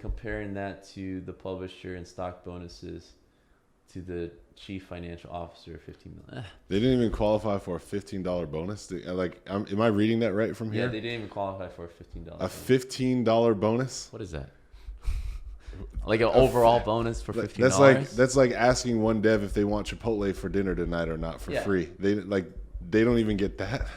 comparing that to the publisher and stock bonuses to the chief financial officer, 15 million. They didn't even qualify for a $15 bonus. Am I reading that right from here? Yeah, they didn't even qualify for a $15. A $15 bonus? What is that? Like an overall bonus for $15? That's like asking one dev if they want Chipotle for dinner tonight or not for free. They don't even get that.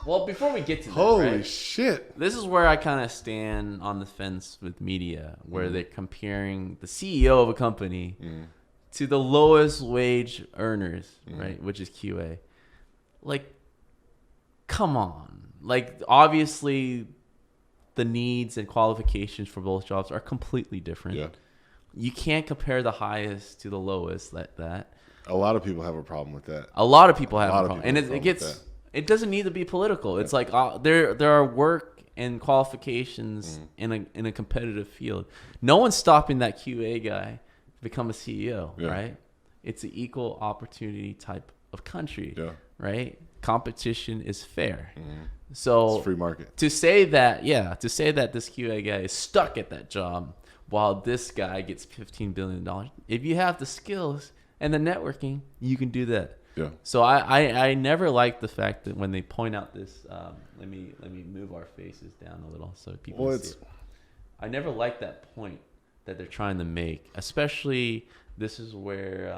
Well, before we get to that, holy shit, this is where I kind of stand on the fence with media, where they're comparing the CEO of a company to the lowest wage earners, right, which is QA. Like, come on. Like, obviously, the needs and qualifications for both jobs are completely different. Yeah. You can't compare the highest to the lowest like that. A lot of people have a problem with that. A lot of people have a problem. And it doesn't need to be political. It's like there are work and qualifications in a competitive field. No one's stopping that QA guy to become a CEO, right? It's an equal opportunity type of country, right? Competition is fair. So it's free market. To say that this QA guy is stuck at that job while this guy gets $15 billion, if you have the skills and the networking, you can do that. Yeah. So I never liked the fact that when they point out this, let me move our faces down a little so people can see it. I never liked that point that they're trying to make, especially this is where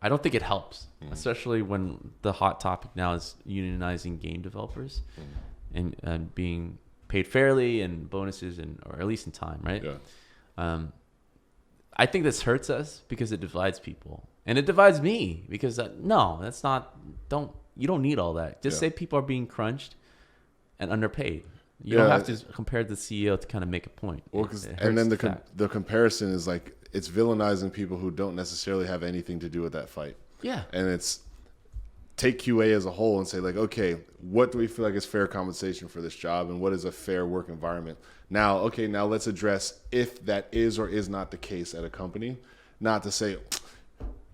I don't think it helps, especially when the hot topic now is unionizing game developers and being paid fairly and bonuses or at least in time, right? Yeah. I think this hurts us because it divides people. And it divides me because you don't need all that. Just say people are being crunched and underpaid. You don't have to compare the CEO to kind of make a point. Well, and then the comparison is like it's villainizing people who don't necessarily have anything to do with that fight. Yeah. And it's take QA as a whole and say like, okay, what do we feel like is fair compensation for this job and what is a fair work environment? Now let's address if that is or is not the case at a company. Not to say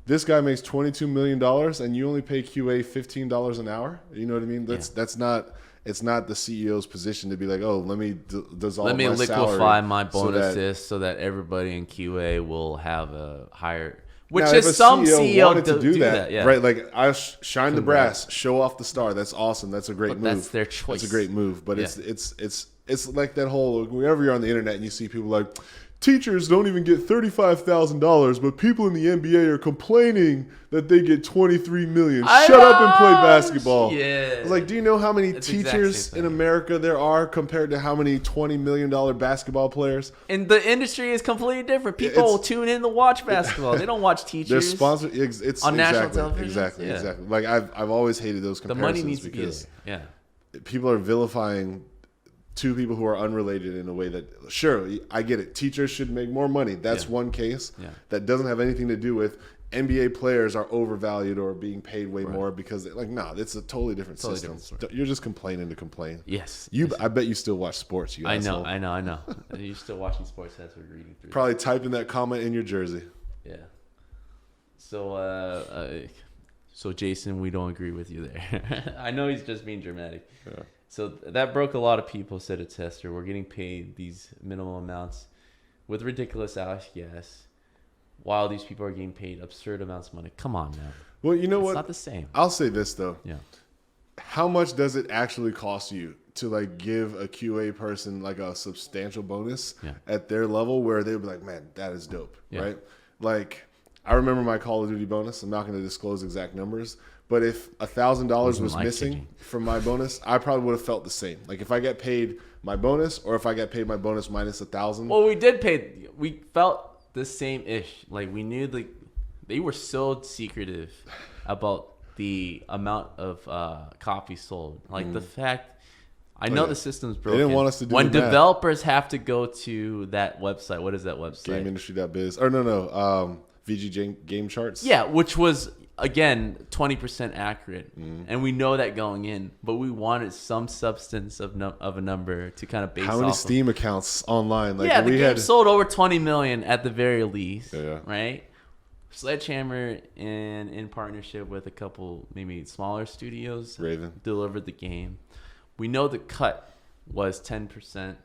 this guy makes $22 million and you only pay QA $15 an hour. You know what I mean? That's not. It's not the CEO's position to be like, oh, let me liquefy my bonuses so that everybody in QA will have a higher. Which now, is some CEO wanted to do that, yeah. Right? Like I shine the brass, show off the star. That's awesome. That's a great move. That's their choice. That's a great move. But it's like that whole whenever you're on the internet and you see people like teachers don't even get $35,000, but people in the NBA are complaining that they get $23 million. Shut up and play basketball. Yeah. It's like, do you know how many teachers in America there are compared to how many $20 million basketball players? And the industry is completely different. People tune in to watch basketball. They don't watch teachers. They're sponsored. It's on national television. Exactly. Like I've always hated those comparisons. The money needs because to be there. Yeah. People are vilifying two people who are unrelated in a way that, sure, I get it. Teachers should make more money. That's one case. Yeah. That doesn't have anything to do with NBA players are overvalued or being paid way more because, it's a totally different system. You're just complaining to complain. Yes. I bet you still watch sports. You I know. You're still watching sports. That's what you're reading through. Probably typing that comment in your jersey. Yeah. So Jason, we don't agree with you there. I know he's just being dramatic. Yeah. So that broke a lot of people, said a tester. We're getting paid these minimum amounts with ridiculous hours, yes, while these people are getting paid absurd amounts of money. Come on, man. Well, you know what? It's not the same. I'll say this, though. Yeah. How much does it actually cost you to, give a QA person, a substantial bonus at their level where they'd be like, man, that is dope, right? Like, I remember my Call of Duty bonus. I'm not going to disclose exact numbers. But if $1,000 was missing from my bonus, I probably would have felt the same. Like if I get paid my bonus, or if I get paid my bonus minus $1,000. Well, we felt the same ish. Like we knew they were so secretive about the amount of copies sold. Like the fact, I know the system's broken. They didn't want us to do when developers have to go to that website. What is that website? GameIndustry.biz. Or no. VG Game Charts. Yeah, which was, again, 20% accurate. And we know that going in, but we wanted some substance of a number to kind of base off. How many Steam accounts online? The game sold over 20 million at the very least, right? Sledgehammer, in partnership with a couple maybe smaller studios, Raven, delivered the game. We know the cut was 10%,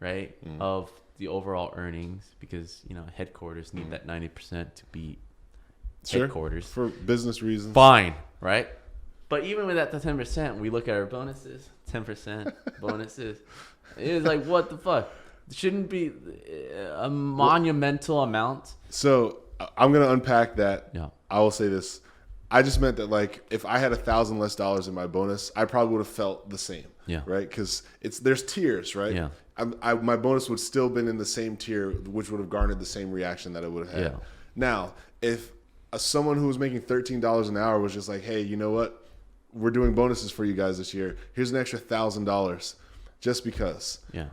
right, of the overall earnings, because headquarters need that 90% to be headquarters for business reasons. Fine, right? But even with that, the 10%, we look at our bonuses, 10% bonuses. It's like, what the fuck? It shouldn't be a monumental amount. So I'm going to unpack that. Yeah. I will say this. I just meant that, like, if I had $1,000 less in my bonus, I probably would have felt the same. Yeah. Right? Because there's tiers, right? Yeah. My bonus would still been in the same tier, which would have garnered the same reaction that it would have had. Yeah. Now, if someone who was making $13 an hour was just like, hey, you know what? We're doing bonuses for you guys this year. Here's an extra $1,000 just because. Yeah.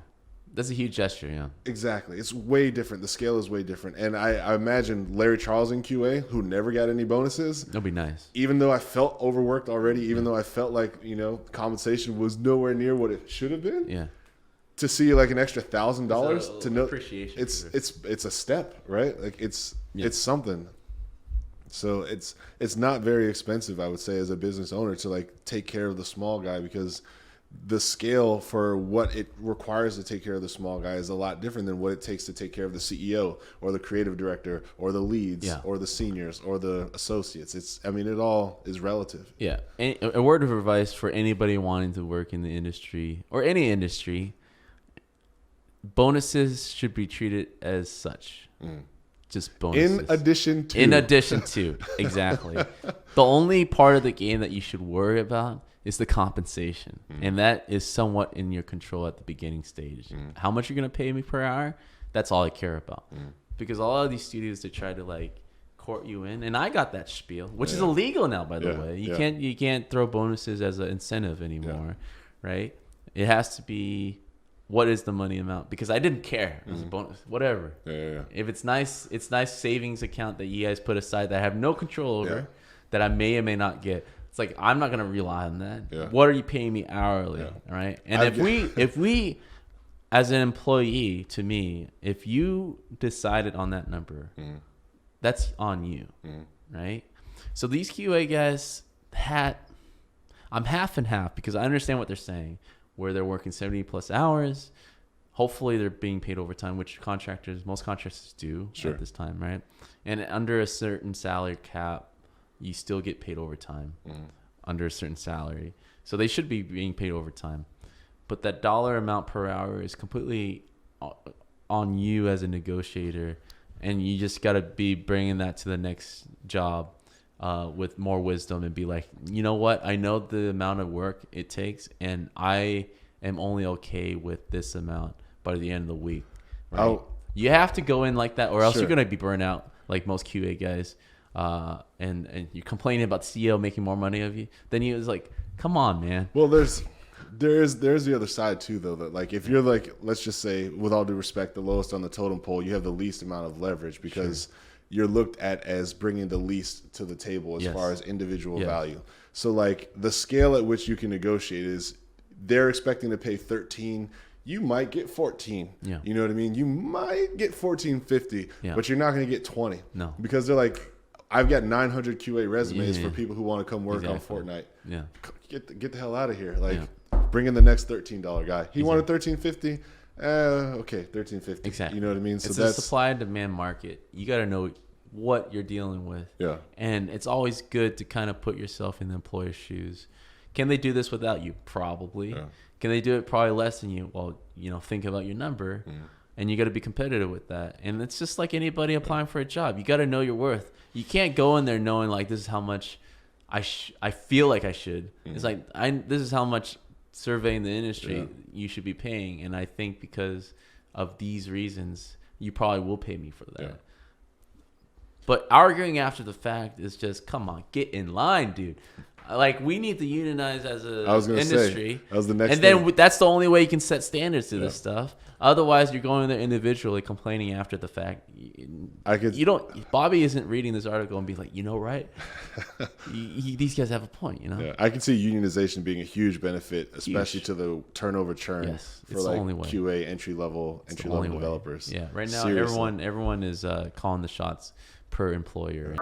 That's a huge gesture, yeah. Exactly. It's way different. The scale is way different. And I imagine Larry Charles in QA, who never got any bonuses. That'd be nice. Even though I felt overworked already, even though I felt like, compensation was nowhere near what it should have been. Yeah. To see like an extra $1,000 to know appreciation. It's a step, right? Like it's something. So it's not very expensive, I would say, as a business owner to like take care of the small guy, because the scale for what it requires to take care of the small guy is a lot different than what it takes to take care of the CEO or the creative director or the leads or the seniors or the associates. It all is relative. Yeah. A word of advice for anybody wanting to work in the industry or any industry: bonuses should be treated as such. Just bonuses. In addition to, exactly. The only part of the game that you should worry about is the compensation. And that is somewhat in your control at the beginning stage. How much you're going to pay me per hour, that's all I care about. Because a lot of these studios, they try to like court you in. And I got that spiel, which is illegal now, by the way. You can't throw bonuses as an incentive anymore, right? It has to be, what is the money amount? Because I didn't care. It was a bonus, whatever. If it's nice savings account that you guys put aside that I have no control over, that I may or may not get. It's like, I'm not going to rely on that. What are you paying me hourly? Right? And if we, as an employee, to me, if you decided on that number, that's on you. Right? So these QA guys I'm half and half, because I understand what they're saying, where they're working 70 plus hours. Hopefully they're being paid overtime, which most contractors do at this time, right? And under a certain salary cap, you still get paid overtime under a certain salary. So they should be being paid overtime. But that dollar amount per hour is completely on you as a negotiator. And you just got to be bringing that to the next job with more wisdom and be like, you know what? I know the amount of work it takes, and I am only okay with this amount by the end of the week. Right? You have to go in like that, or else you're going to be burnt out like most QA guys. And you're complaining about the CEO making more money of you. Then he was like, come on, man. Well, there's the other side too, though, that like if you're like, let's just say, with all due respect, the lowest on the totem pole, you have the least amount of leverage because you're looked at as bringing the least to the table as far as individual value. So like the scale at which you can negotiate is they're expecting to pay 13. You might get 14. Yeah. You know what I mean? You might get 14.50, but you're not going to get 20. No. Because they're like, I've got 900 QA resumes for people who want to come work on Fortnite. Yeah. Get the hell out of here. Like, bring in the next $13 guy. He wanted $13.50. Okay, $13.50. Exactly. You know what I mean? So it's a supply and demand market. You got to know what you're dealing with. Yeah. And it's always good to kind of put yourself in the employer's shoes. Can they do this without you? Probably. Yeah. Can they do it probably less than you? Well, think about your number. And you got to be competitive with that. And it's just like anybody applying for a job. You got to know your worth. You can't go in there knowing like this is how much I feel like I should. It's like this is how much surveying the industry you should be paying. And I think because of these reasons, you probably will pay me for that. Yeah. But arguing after the fact is just, come on, get in line, dude. Like, we need to unionize as an industry. That was the next and then thing. That's the only way you can set standards to this stuff. Otherwise, you're going there individually complaining after the fact. Bobby isn't reading this article and be like, right? These guys have a point, Yeah, I can see unionization being a huge benefit, especially to the turnover churn for like QA entry level developers. Yeah, right now everyone is calling the shots per employer.